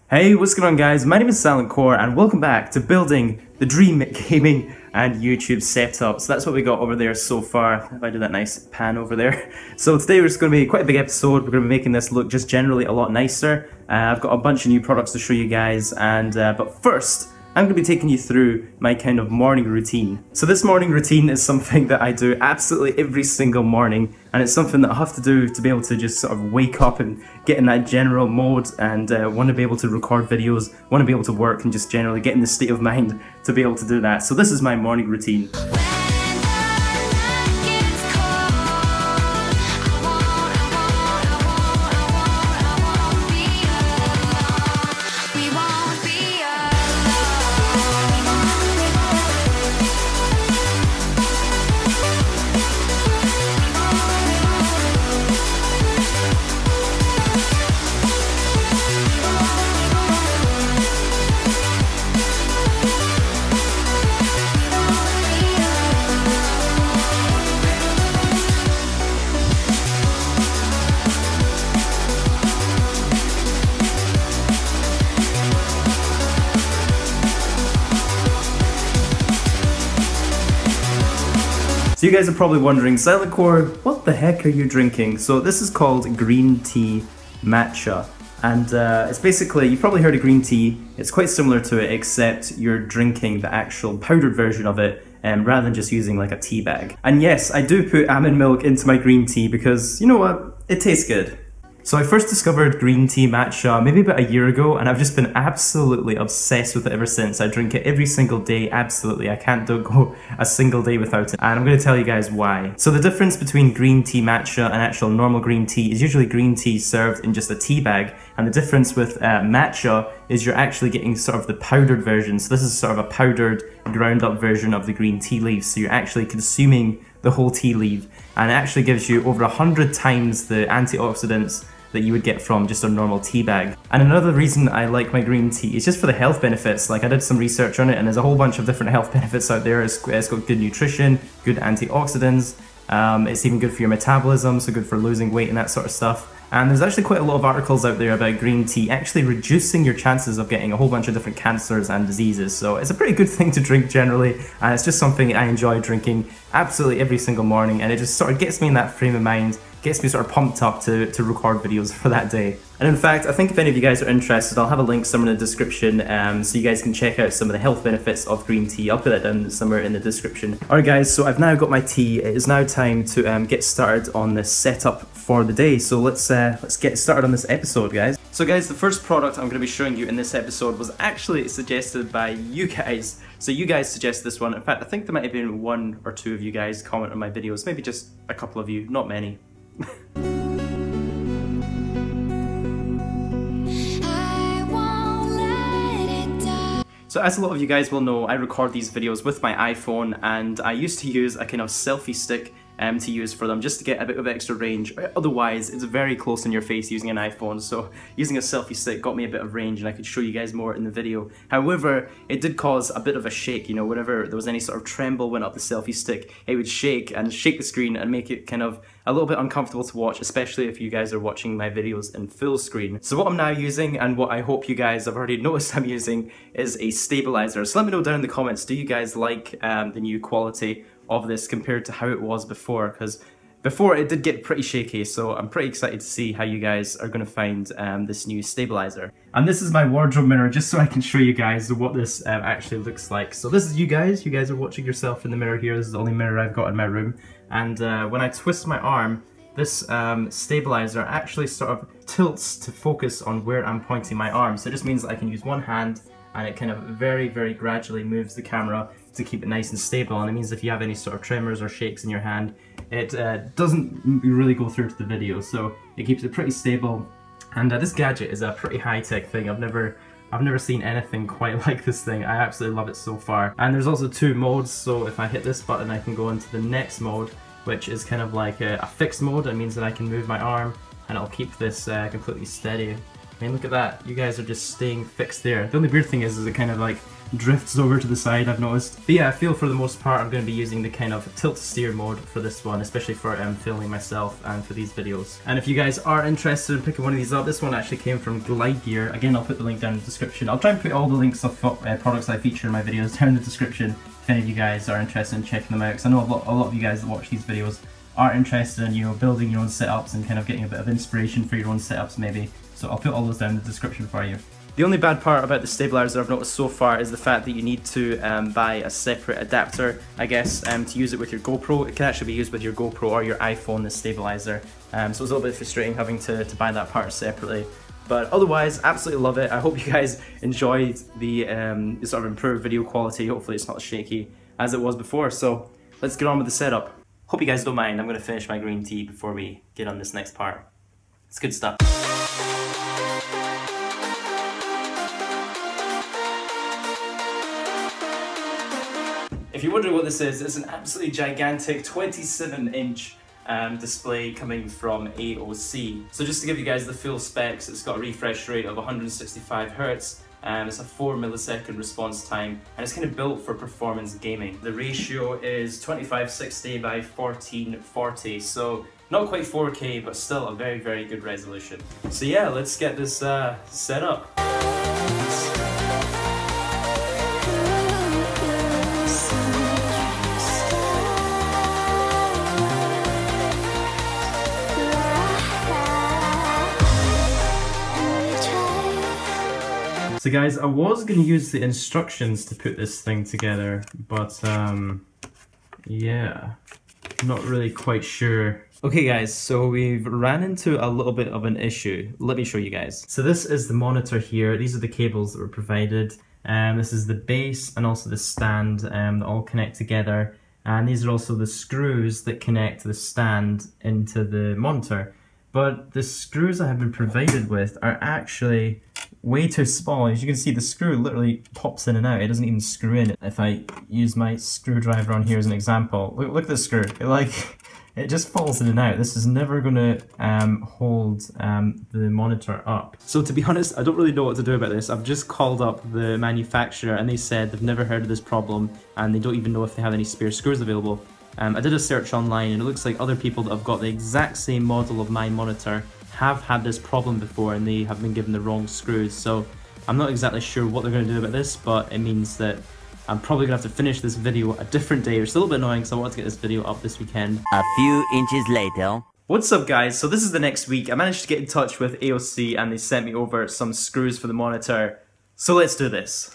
Hey, what's going on guys? My name is Silent Core and welcome back to building the dream gaming and YouTube setup. So that's what we got over there so far. If I do that nice pan over there. So today it's going to be quite a big episode. We're going to be making this look just generally a lot nicer. I've got a bunch of new products to show you guys, and but first I'm going to be taking you through my kind of morning routine. So this morning routine is something that I do absolutely every single morning, and it's something that I have to do to be able to just sort of wake up and get in that general mode and want to be able to record videos, want to be able to work, and just generally get in the state of mind to be able to do that. So this is my morning routine. So you guys are probably wondering, Silent Core, what the heck are you drinking? So this is called green tea matcha, and it's basically, you've probably heard of green tea. It's quite similar to it, except you're drinking the actual powdered version of it rather than just using like a tea bag. And yes, I do put almond milk into my green tea because, you know what, it tastes good. So I first discovered green tea matcha maybe about a year ago, and I've just been absolutely obsessed with it ever since. I drink it every single day, absolutely. I can't go a single day without it, and I'm going to tell you guys why. So the difference between green tea matcha and actual normal green tea is usually green tea served in just a tea bag, and the difference with matcha is you're actually getting sort of the powdered version. So this is sort of a powdered, ground up version of the green tea leaves, so you're actually consuming the whole tea leaf, and it actually gives you over 100 times the antioxidants that you would get from just a normal tea bag. And another reason I like my green tea is just for the health benefits. Like, I did some research on it, and there's a whole bunch of different health benefits out there. It's got good nutrition, good antioxidants, it's even good for your metabolism, so good for losing weight and that sort of stuff. And there's actually quite a lot of articles out there about green tea actually reducing your chances of getting a whole bunch of different cancers and diseases. So it's a pretty good thing to drink generally, and it's just something I enjoy drinking absolutely every single morning, and it just sort of gets me in that frame of mind, gets me sort of pumped up to record videos for that day. And in fact, I think if any of you guys are interested, I'll have a link somewhere in the description so you guys can check out some of the health benefits of green tea. I'll put that down somewhere in the description. Alright guys, so I've now got my tea. It is now time to get started on this setup for the day. So let's get started on this episode, guys. So guys, the first product I'm going to be showing you in this episode was actually suggested by you guys. So you guys suggested this one. In fact, I think there might have been one or two of you guys comment on my videos, maybe just a couple of you, not many. So as a lot of you guys will know, I record these videos with my iPhone, and I used to use a kind of selfie stick to use for them, just to get a bit of extra range. Otherwise, it's very close in your face using an iPhone, so using a selfie stick got me a bit of range and I could show you guys more in the video. However, it did cause a bit of a shake, you know, whenever there was any sort of tremble went up the selfie stick, it would shake the screen and make it kind of a little bit uncomfortable to watch, especially if you guys are watching my videos in full screen. So what I'm now using, and what I hope you guys have already noticed I'm using, is a stabilizer. So let me know down in the comments, do you guys like the new quality of this compared to how it was before? Because before it did get pretty shaky, so I'm pretty excited to see how you guys are going to find this new stabilizer. And this is my wardrobe mirror, just so I can show you guys what this actually looks like. So this is you guys are watching yourself in the mirror here. This is the only mirror I've got in my room, and when I twist my arm, this stabilizer actually sort of tilts to focus on where I'm pointing my arm. So it just means that I can use one hand, and it kind of very, very gradually moves the camera to keep it nice and stable. And it means if you have any sort of tremors or shakes in your hand, it doesn't really go through to the video, so it keeps it pretty stable. And this gadget is a pretty high-tech thing. I've never seen anything quite like this thing. I absolutely love it so far. And there's also two modes, so if I hit this button I can go into the next mode, which is kind of like a fixed mode. That means that I can move my arm and it'll keep this completely steady I mean, look at that. You guys are just staying fixed there. The only weird thing is it kind of like drifts over to the side, I've noticed. But yeah, I feel for the most part I'm going to be using the kind of tilt steer mode for this one, especially for filming myself and for these videos. And if you guys are interested in picking one of these up, this one actually came from Glide Gear. Again, I'll put the link down in the description. I'll try and put all the links of products I feature in my videos down in the description if any of you guys are interested in checking them out, because I know a lot of you guys that watch these videos are interested in, you know, building your own setups and kind of getting a bit of inspiration for your own setups maybe. So I'll put all those down in the description for you. The only bad part about the stabilizer I've noticed so far is the fact that you need to buy a separate adapter, I guess, to use it with your GoPro. It can actually be used with your GoPro or your iPhone, the stabilizer. So it's a little bit frustrating having to buy that part separately. But otherwise, absolutely love it. I hope you guys enjoyed the sort of improved video quality. Hopefully it's not as shaky as it was before. So let's get on with the setup. Hope you guys don't mind. I'm going to finish my green tea before we get on this next part. It's good stuff. If you're wondering what this is, it's an absolutely gigantic 27-inch display coming from AOC. So just to give you guys the full specs, it's got a refresh rate of 165 Hz, it's a 4 millisecond response time, and it's kind of built for performance gaming. The ratio is 2560 by 1440, so not quite 4K, but still a very, very good resolution. So yeah, let's get this set up. So guys, I was going to use the instructions to put this thing together, but yeah, not really quite sure. Okay guys, so we've ran into a little bit of an issue. Let me show you guys. So this is the monitor here. These are the cables that were provided. This is the base and also the stand that all connect together. And these are also the screws that connect the stand into the monitor. But the screws I have been provided with are actually way too small. As you can see, the screw literally pops in and out. It doesn't even screw in. If I use my screwdriver on here as an example, look at this screw. It just falls in and out. This is never going to hold the monitor up. So to be honest, I don't really know what to do about this. I've just called up the manufacturer and they said they've never heard of this problem and they don't even know if they have any spare screws available. I did a search online and it looks like other people that have got the exact same model of my monitor have had this problem before and they have been given the wrong screws. So I'm not exactly sure what they're going to do about this, but it means that I'm probably going to have to finish this video a different day, which is a little bit annoying because I wanted to get this video up this weekend. A few inches later. What's up guys, so this is the next week. I managed to get in touch with AOC and they sent me over some screws for the monitor. So let's do this.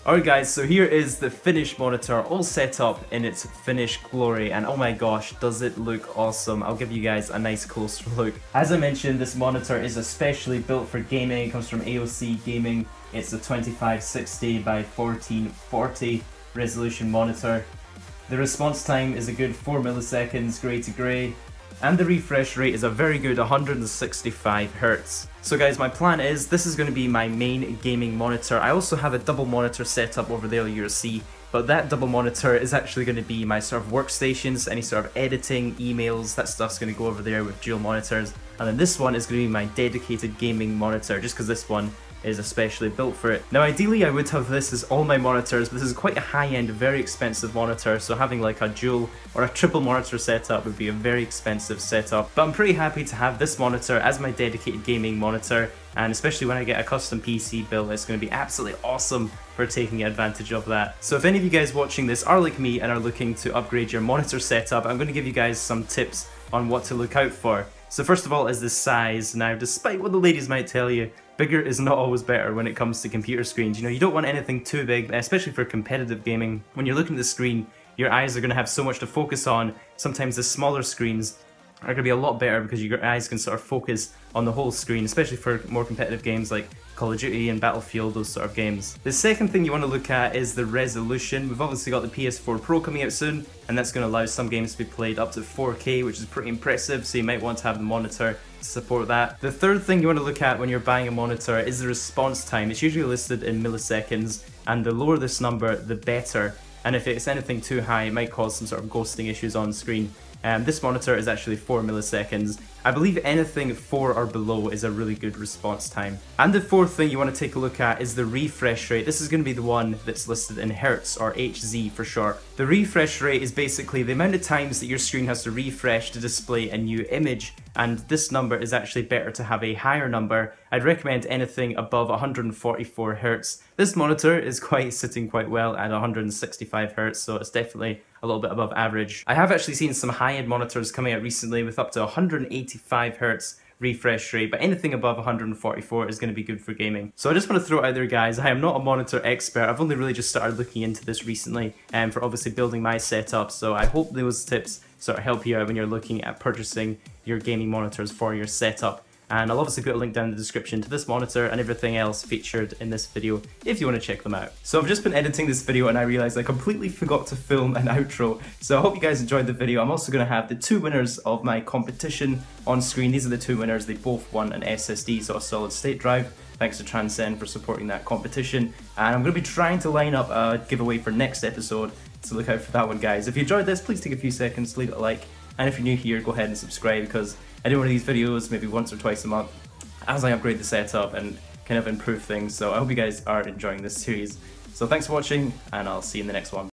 Alright guys, so here is the finished monitor all set up in its finished glory, and oh my gosh, does it look awesome. I'll give you guys a nice closer look. As I mentioned, this monitor is especially built for gaming. It comes from AOC Gaming. It's a 2560 by 1440 resolution monitor. The response time is a good 4 milliseconds grey to grey, and the refresh rate is a very good 165 Hz. So guys, my plan is, this is going to be my main gaming monitor. I also have a double monitor set up over there you'll see, but that double monitor is actually going to be my sort of workstations, any sort of editing, emails, that stuff's going to go over there with dual monitors. And then this one is going to be my dedicated gaming monitor, just because this one is especially built for it. Now ideally I would have this as all my monitors, but this is quite a high-end, very expensive monitor, so having like a dual or a triple monitor setup would be a very expensive setup. But I'm pretty happy to have this monitor as my dedicated gaming monitor, and especially when I get a custom PC built, it's going to be absolutely awesome for taking advantage of that. So if any of you guys watching this are like me and are looking to upgrade your monitor setup, I'm going to give you guys some tips on what to look out for. So first of all is the size. Now, despite what the ladies might tell you, bigger is not always better when it comes to computer screens. You know, you don't want anything too big, especially for competitive gaming. When you're looking at the screen, your eyes are going to have so much to focus on. Sometimes the smaller screens are going to be a lot better because your eyes can sort of focus on the whole screen, especially for more competitive games like Call of Duty and Battlefield, those sort of games. The second thing you want to look at is the resolution. We've obviously got the PS4 Pro coming out soon, and that's going to allow some games to be played up to 4K, which is pretty impressive, so you might want to have the monitor to support that. The third thing you want to look at when you're buying a monitor is the response time. It's usually listed in milliseconds, and the lower this number, the better. And if it's anything too high, it might cause some sort of ghosting issues on screen. This monitor is actually 4 milliseconds. I believe anything 4 or below is a really good response time. And the fourth thing you want to take a look at is the refresh rate. This is going to be the one that's listed in Hertz, or HZ for short. The refresh rate is basically the amount of times that your screen has to refresh to display a new image, and this number is actually better to have a higher number. I'd recommend anything above 144 Hz. This monitor is sitting quite well at 165 Hz, so it's definitely a little bit above average. I have actually seen some high-end monitors coming out recently with up to 185 Hz refresh rate, but anything above 144 is going to be good for gaming. So I just want to throw it out there, guys, I am not a monitor expert. I've only really just started looking into this recently for obviously building my setup, so I hope those tips sort of help you out when you're looking at purchasing your gaming monitors for your setup. And I'll obviously put a link down in the description to this monitor and everything else featured in this video if you want to check them out. So I've just been editing this video and I realized I completely forgot to film an outro. So I hope you guys enjoyed the video. I'm also going to have the 2 winners of my competition on screen. These are the 2 winners. They both won an SSD, so a solid state drive. Thanks to Transcend for supporting that competition. And I'm going to be trying to line up a giveaway for next episode, so look out for that one, guys. If you enjoyed this, please take a few seconds to leave it a like. And if you're new here, go ahead and subscribe, because I do one of these videos maybe once or twice a month as I upgrade the setup and kind of improve things. So I hope you guys are enjoying this series. So thanks for watching, and I'll see you in the next one.